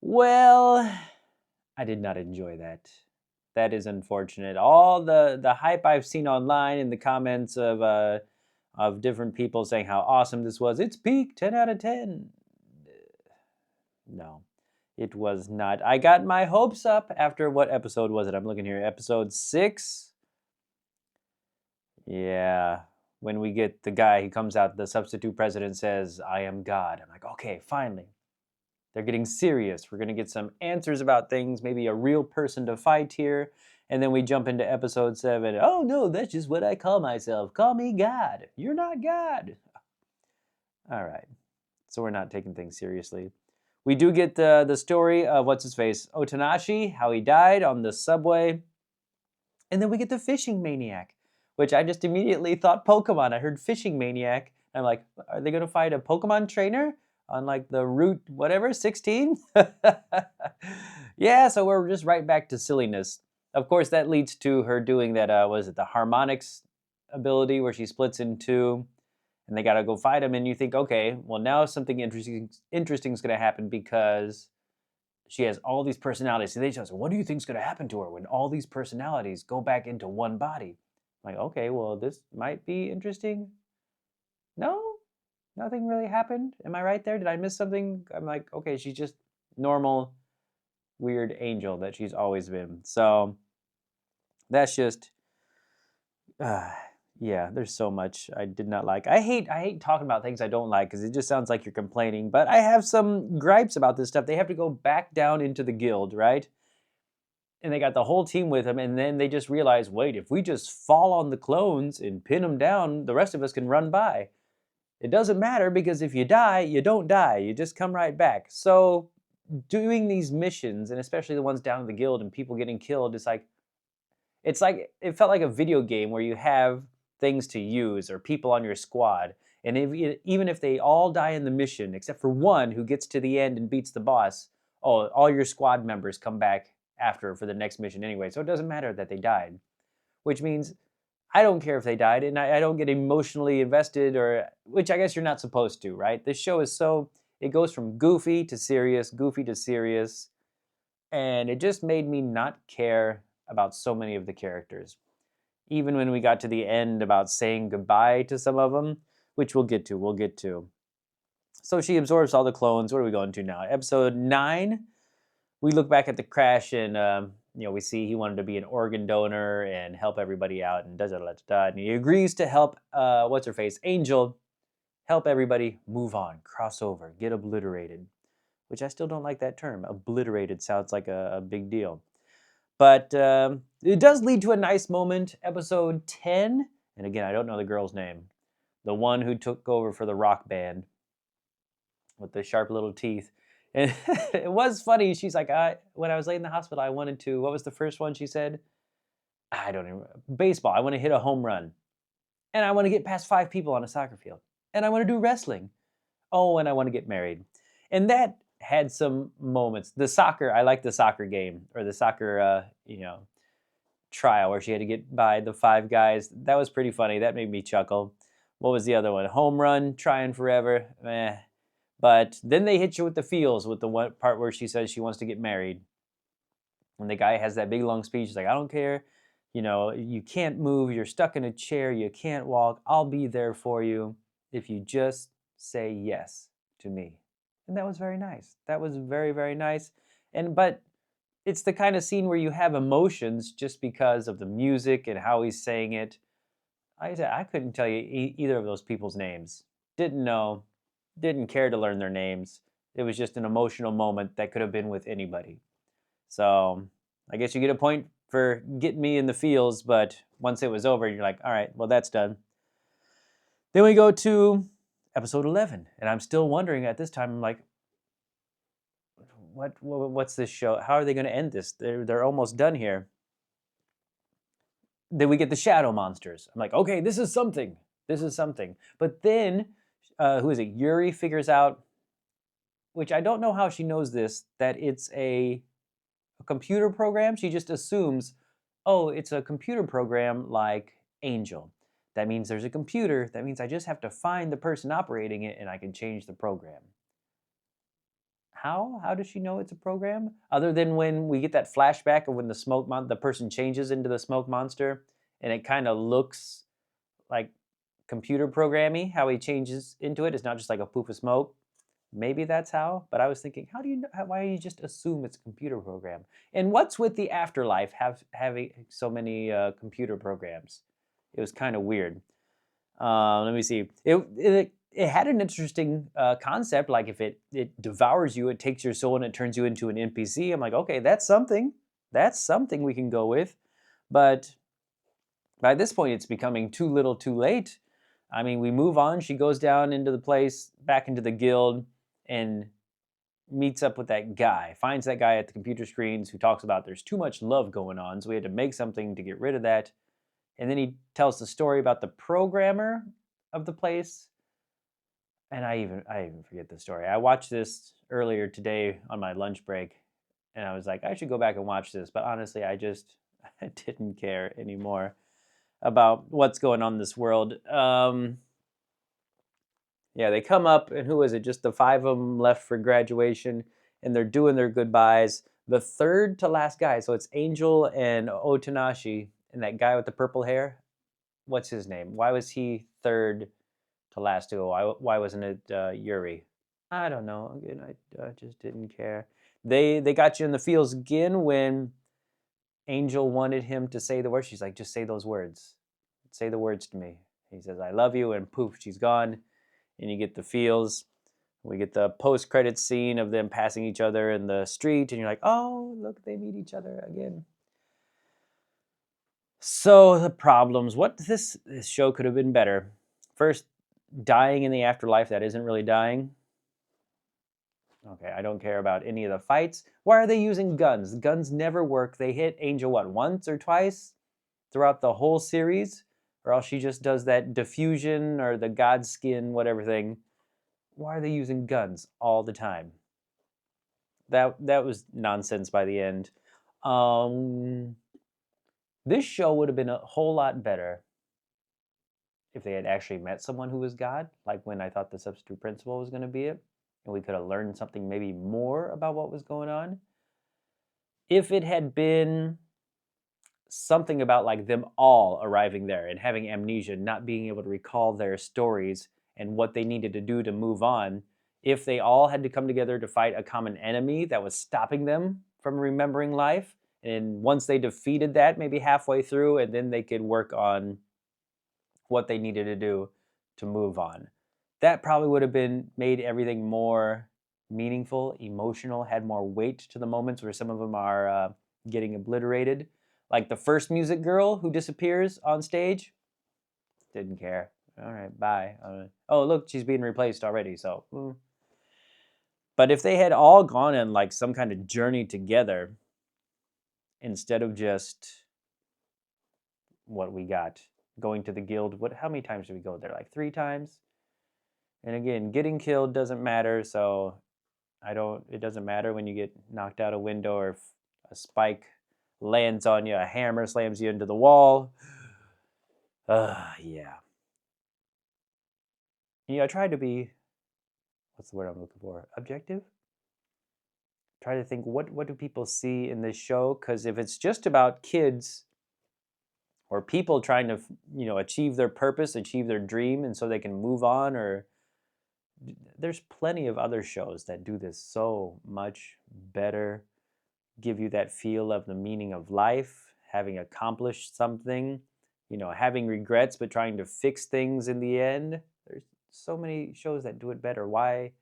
Well, I did not enjoy that. That is unfortunate. All the hype I've seen online in the comments of different people saying how awesome this was. It's peak 10 out of 10. No, it was not. I got my hopes up after what episode was it? I'm looking here. Episode 6. Yeah. When we get the guy, he comes out, the substitute president says, I am God. I'm like, okay, finally. They're getting serious. We're going to get some answers about things, maybe a real person to fight here. And then we jump into episode 7. Oh, no, that's just what I call myself. Call me God. You're not God. All right. So we're not taking things seriously. We do get the story of what's his face, Otanashi, how he died on the subway. And then we get the fishing maniac, which I just immediately thought Pokemon. I heard fishing maniac. I'm like, are they going to fight a Pokemon trainer on like the Route whatever 16? Yeah, so we're just right back to silliness. Of course, that leads to her doing that. Was it the harmonics ability where she splits in two, and they got to go fight him? And you think, okay, well now something interesting is going to happen because she has all these personalities. So they just, what do you think is going to happen to her when all these personalities go back into one body? I'm like, okay, well, this might be interesting. No, nothing really happened. Am I right there? Did I miss something? I'm like, okay, she's just normal, weird angel that she's always been. So that's just, uh, yeah. There's so much I did not like. I hate talking about things I don't like because it just sounds like you're complaining. But I have some gripes about this stuff. They have to go back down into the guild, right? And they got the whole team with them, and then they just realize, wait, if we just fall on the clones and pin them down, the rest of us can run by. It doesn't matter because if you die, you don't die. You just come right back. So doing these missions, and especially the ones down in the guild and people getting killed, it's like it felt like a video game where you have things to use or people on your squad. And even if they all die in the mission, except for one who gets to the end and beats the boss, oh, all your squad members come back after for the next mission anyway. So it doesn't matter that they died, which means I don't care if they died, and I don't get emotionally invested, or which I guess you're not supposed to, right? This show is so it goes from goofy to serious, and it just made me not care about so many of the characters. Even when we got to the end about saying goodbye to some of them, which we'll get to. So she absorbs all the clones. What are we going to now? Episode 9. We look back at the crash, and we see he wanted to be an organ donor and help everybody out, and da. And he agrees to help. What's her face? Angel help everybody move on, cross over, get obliterated. Which I still don't like that term. Obliterated sounds like a big deal. But it does lead to a nice moment. Episode 10. And again, I don't know the girl's name. The one who took over for the rock band with the sharp little teeth. And it was funny. She's like, when I was laying in the hospital, I wanted to, what was the first one she said? I don't even, baseball. I want to hit a home run. And I want to get past 5 people on a soccer field. And I want to do wrestling. Oh, and I want to get married. And that had some moments. The soccer, I like the soccer game or the soccer, trial where she had to get by the 5 guys. That was pretty funny. That made me chuckle. What was the other one? Home run, trying forever. Meh. But then they hit you with the feels with the one part where she says she wants to get married. And the guy has that big long speech. He's like, I don't care. You can't move. You're stuck in a chair. You can't walk. I'll be there for you if you just say yes to me. And that was very nice. That was very, very nice. But it's the kind of scene where you have emotions just because of the music and how he's saying it. I couldn't tell you either of those people's names. Didn't know, didn't care to learn their names. It was just an emotional moment that could have been with anybody. So I guess you get a point for getting me in the feels, but once it was over, you're like, all right, well, that's done. Then we go to episode 11, and I'm still wondering at this time, I'm like, what's this show? How are they going to end this? They're almost done here. Then we get the shadow monsters. I'm like, okay, this is something. This is something. But then, who is it? Yuri figures out, which I don't know how she knows this, that it's a computer program. She just assumes, oh, it's a computer program like Angel. That means there's a computer. That means I just have to find the person operating it and I can change the program. How does she know it's a program? Other than when we get that flashback of when the person changes into the smoke monster, and it kind of looks like computer programmy. How he changes into it. It's not just like a poof of smoke. Maybe that's how. But I was thinking, how do you know? Why do you just assume it's a computer program? And what's with the afterlife having so many computer programs? It was kind of weird. Let me see. It had an interesting concept. Like if it devours you, it takes your soul and it turns you into an NPC. I'm like, okay, that's something. That's something we can go with. But by this point, it's becoming too little, too late. I mean, we move on. She goes down into the place, back into the guild, and meets up with that guy. Finds that guy at the computer screens who talks about there's too much love going on, so we had to make something to get rid of that. And then he tells the story about the programmer of the place. And I even forget the story. I watched this earlier today on my lunch break, and I was like, I should go back and watch this. But honestly, I didn't care anymore about what's going on in this world. Yeah, they come up, and who is it? Just the 5 of them left for graduation, and they're doing their goodbyes. The third to last guy, so it's Angel and Otanashi, and that guy with the purple hair. What's his name? Why was he third to last to go? Why wasn't it Yuri? I don't know. Again, I just didn't care. They got you in the feels again when Angel wanted him to say the words. She's like, just say those words. Say the words to me. He says, I love you, and poof, she's gone. And you get the feels. We get the post-credits scene of them passing each other in the street, and you're like, oh, look, they meet each other again. So the problems. What this show could have been better. First, dying in the afterlife that isn't really dying. Okay, I don't care about any of the fights. Why are they using guns? Guns never work. They hit Angel, what, once or twice throughout the whole series? Or else she just does that diffusion or the god skin, whatever thing. Why are they using guns all the time? That was nonsense by the end. This show would have been a whole lot better if they had actually met someone who was God, like when I thought the substitute principal was going to be it, and we could have learned something maybe more about what was going on. If it had been something about like them all arriving there and having amnesia, not being able to recall their stories and what they needed to do to move on, if they all had to come together to fight a common enemy that was stopping them from remembering life, and once they defeated that, maybe halfway through, and then they could work on what they needed to do to move on. That probably would have been made everything more meaningful, emotional, had more weight to the moments where some of them are getting obliterated. Like the first music girl who disappears on stage, didn't care. All right, bye. Oh, look, she's being replaced already. So, But if they had all gone on like some kind of journey together, instead of just what we got, going to the guild. How many times did we go there? Like 3 times? And again, getting killed doesn't matter, so it doesn't matter when you get knocked out a window or if a spike lands on you, a hammer slams you into the wall. Yeah. I tried to be, what's the word I'm looking for? Objective? Try to think, what do people see in this show? Because if it's just about kids or people trying to, achieve their purpose, achieve their dream, and so they can move on, or there's plenty of other shows that do this so much better, give you that feel of the meaning of life, having accomplished something, having regrets but trying to fix things in the end. There's so many shows that do it better. Why?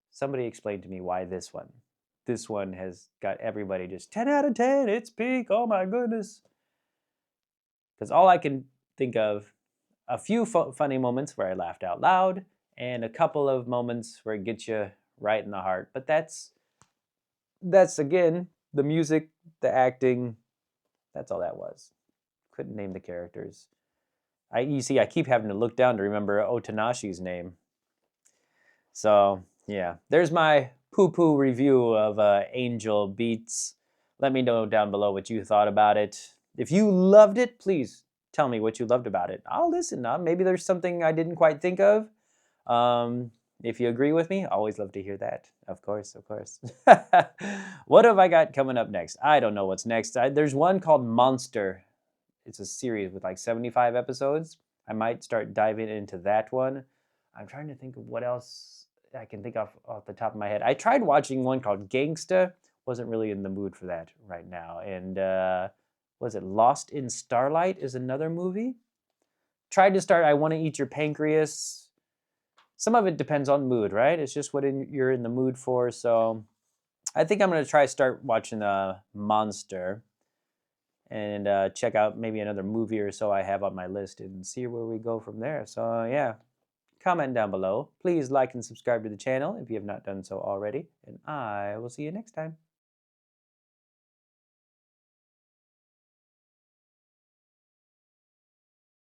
Somebody explain to me why this one has got everybody just 10 out of 10, it's peak, oh my goodness. Because all I can think of, a few funny moments where I laughed out loud, and a couple of moments where it gets you right in the heart. But that's again, the music, the acting, that's all that was. Couldn't name the characters. You see, I keep having to look down to remember Otanashi's name. So, yeah. There's my poo-poo review of Angel Beats. Let me know down below what you thought about it. If you loved it, please tell me what you loved about it. I'll listen. Maybe there's something I didn't quite think of. If you agree with me, always love to hear that. Of course, of course. What have I got coming up next? I don't know what's next. There's one called Monster. It's a series with like 75 episodes. I might start diving into that one. I'm trying to think of what else I can think of off the top of my head. I tried watching one called Gangsta. Wasn't really in the mood for that right now. And was it Lost in Starlight is another movie? Tried to start I Want to Eat Your Pancreas. Some of it depends on mood, right? It's just what you're in the mood for. So I think I'm going to try start watching Monster and check out maybe another movie or so I have on my list and see where we go from there. So yeah, comment down below. Please like and subscribe to the channel if you have not done so already. And I will see you next time.